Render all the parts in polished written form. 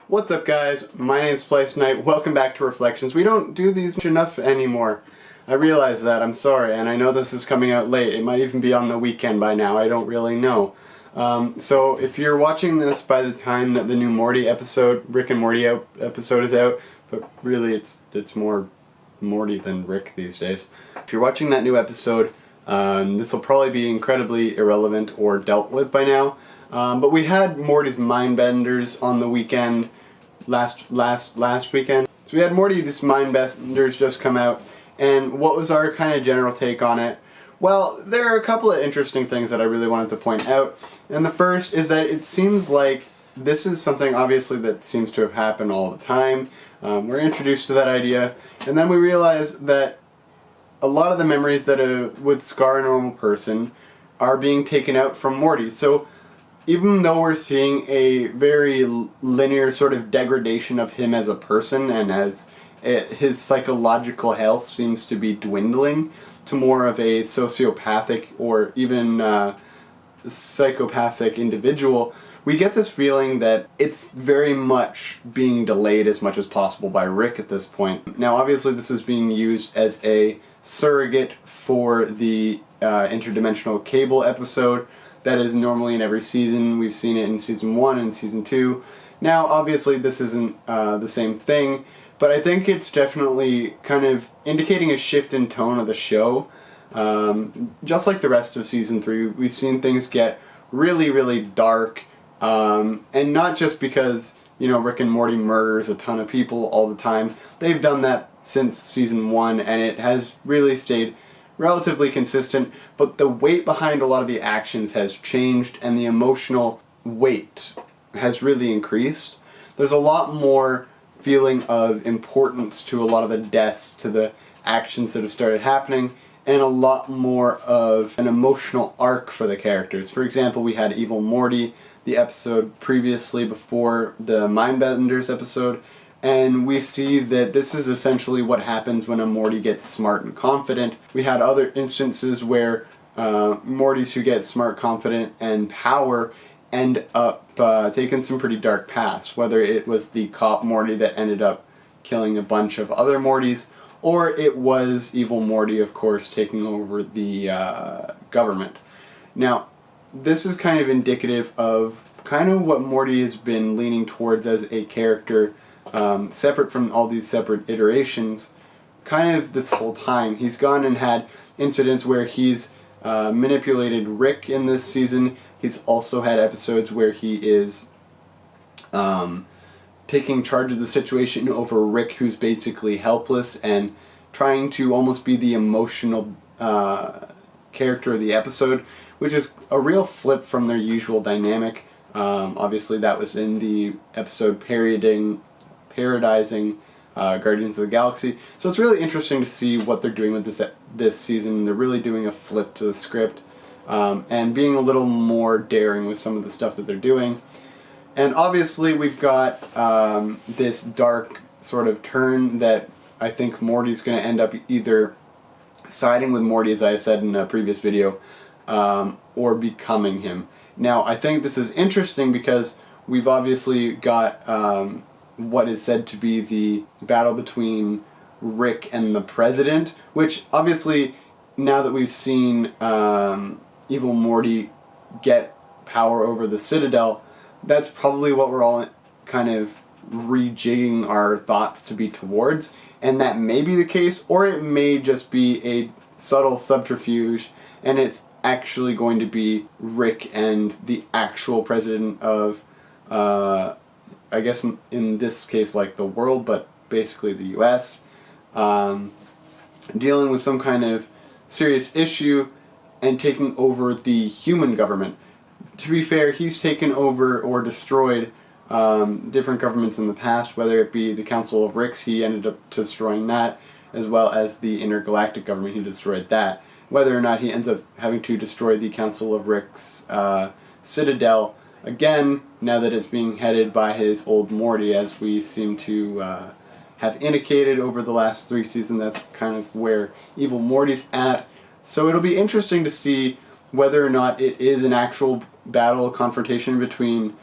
What's up, guys? My name's Place Knight. Welcome back to Reflections. We don't do these enough anymore. I realize that. I'm sorry, and I know this is coming out late. It might even be on the weekend by now. I don't really know. So if you're watching this by the time that the new Morty episode, Rick and Morty episode is out, but really it's more Morty than Rick these days. If you're watching that new episode, this will probably be incredibly irrelevant or dealt with by now. But we had Morty's mind benders on the weekend, last weekend. So we had Morty's mind benders just come out, and what was our kind of general take on it? Well, there are a couple of interesting things that I really wanted to point out. And the first is that it seems like this is something obviously that seems to have happened all the time. We're introduced to that idea, and then we realize that a lot of the memories that would scar a normal person are being taken out from Morty. So even though we're seeing a very linear sort of degradation of him as a person, and as his psychological health seems to be dwindling to more of a sociopathic or even psychopathic individual, we get this feeling that it's very much being delayed as much as possible by Rick at this point. Now, obviously this is being used as a surrogate for the interdimensional cable episode that is normally in every season. We've seen it in season 1 and season 2. Now, obviously this isn't the same thing, but I think it's definitely kind of indicating a shift in tone of the show. Just like the rest of season 3, we've seen things get really, really dark, and not just because, you know, Rick and Morty murders a ton of people all the time. They've done that since season 1, and it has really stayed relatively consistent, but the weight behind a lot of the actions has changed, and the emotional weight has really increased. There's a lot more feeling of importance to a lot of the deaths, to the actions that have started happening, and a lot more of an emotional arc for the characters. For example, we had Evil Morty, the episode previously before the Mindbenders episode, and we see that this is essentially what happens when a Morty gets smart and confident. We had other instances where Mortys who get smart, confident, and power end up taking some pretty dark paths, whether it was the cop Morty that ended up killing a bunch of other Mortys, or it was Evil Morty, of course, taking over the government. Now, this is kind of indicative of kind of what Morty has been leaning towards as a character, separate from all these separate iterations. Kind of this whole time, he's gone and had incidents where he's manipulated Rick in this season. He's also had episodes where he is taking charge of the situation over Rick, who's basically helpless, and trying to almost be the emotional character of the episode, which is a real flip from their usual dynamic. Obviously that was in the episode parodizing Guardians of the Galaxy. So it's really interesting to see what they're doing with this season. They're really doing a flip to the script, and being a little more daring with some of the stuff that they're doing. And obviously we've got this dark sort of turn that I think Morty's going to end up either siding with Morty, as I said in a previous video, or becoming him. Now, I think this is interesting because we've obviously got what is said to be the battle between Rick and the President, which obviously, now that we've seen Evil Morty get power over the Citadel, that's probably what we're all kind of rejigging our thoughts to be towards, and that may be the case, or it may just be a subtle subterfuge, and it's actually going to be Rick and the actual president of, I guess in this case, like the world, but basically the US, dealing with some kind of serious issue and taking over the human government. To be fair, he's taken over or destroyed different governments in the past, whether it be the Council of Ricks, he ended up destroying that, as well as the intergalactic government, he destroyed that. Whether or not he ends up having to destroy the Council of Ricks Citadel, again, now that it's being headed by his old Morty, as we seem to have indicated over the last 3 seasons, that's kind of where Evil Morty's at. So it'll be interesting to see whether or not it is an actual battle, confrontation between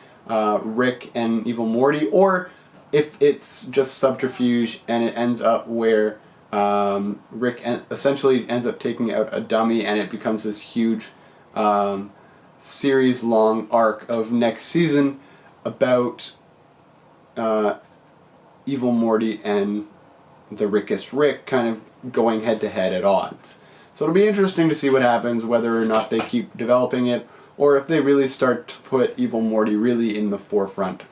Rick and Evil Morty, or if it's just subterfuge and it ends up where Rick essentially ends up taking out a dummy and it becomes this huge series-long arc of next season about Evil Morty and the Rickest Rick kind of going head-to-head at odds. So it'll be interesting to see what happens, whether or not they keep developing it, or if they really start to put Evil Morty really in the forefront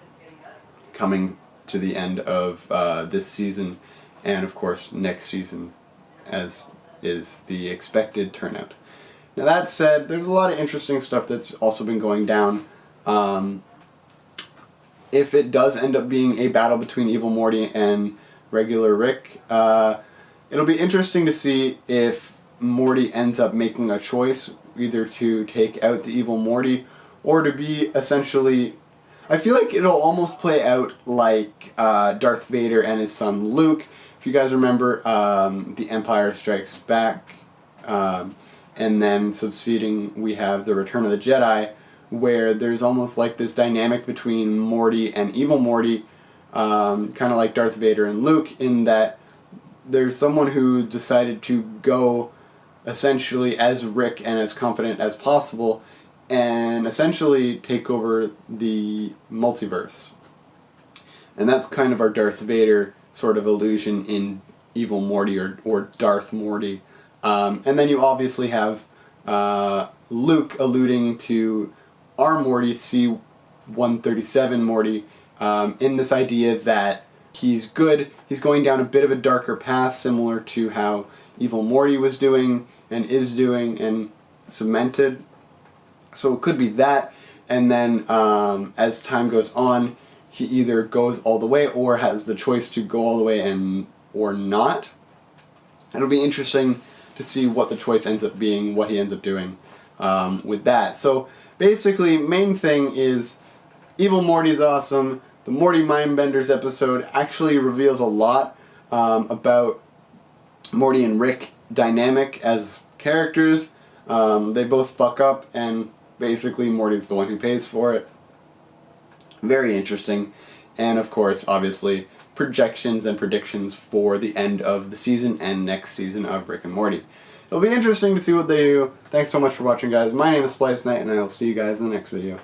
coming to the end of this season, and of course next season, as is the expected turnout. Now that said, there's a lot of interesting stuff that's also been going down. If it does end up being a battle between Evil Morty and regular Rick, it'll be interesting to see if Morty ends up making a choice either to take out the Evil Morty or to be essentially... I feel like it'll almost play out like Darth Vader and his son Luke. If you guys remember, The Empire Strikes Back, and then succeeding we have The Return of the Jedi, where there's almost like this dynamic between Morty and Evil Morty, kind of like Darth Vader and Luke, in that there's someone who decided to go essentially as Rick and as confident as possible and essentially take over the multiverse. And that's kind of our Darth Vader sort of illusion in Evil Morty or Darth Morty. And then you obviously have Luke alluding to our Morty, C-137 Morty, in this idea that he's good, he's going down a bit of a darker path, similar to how Evil Morty was doing and is doing and cemented. So it could be that, and then as time goes on, he either goes all the way or has the choice to go all the way or not. It'll be interesting to see what the choice ends up being, what he ends up doing with that. So basically, main thing is Evil Morty's awesome. The Morty Mindbenders episode actually reveals a lot about Morty and Rick dynamic as characters. They both fuck up, and basically Morty's the one who pays for it. Very interesting. And of course, obviously, projections and predictions for the end of the season and next season of Rick and Morty. It'll be interesting to see what they do. Thanks so much for watching, guys. My name is Splice Knight, and I will see you guys in the next video.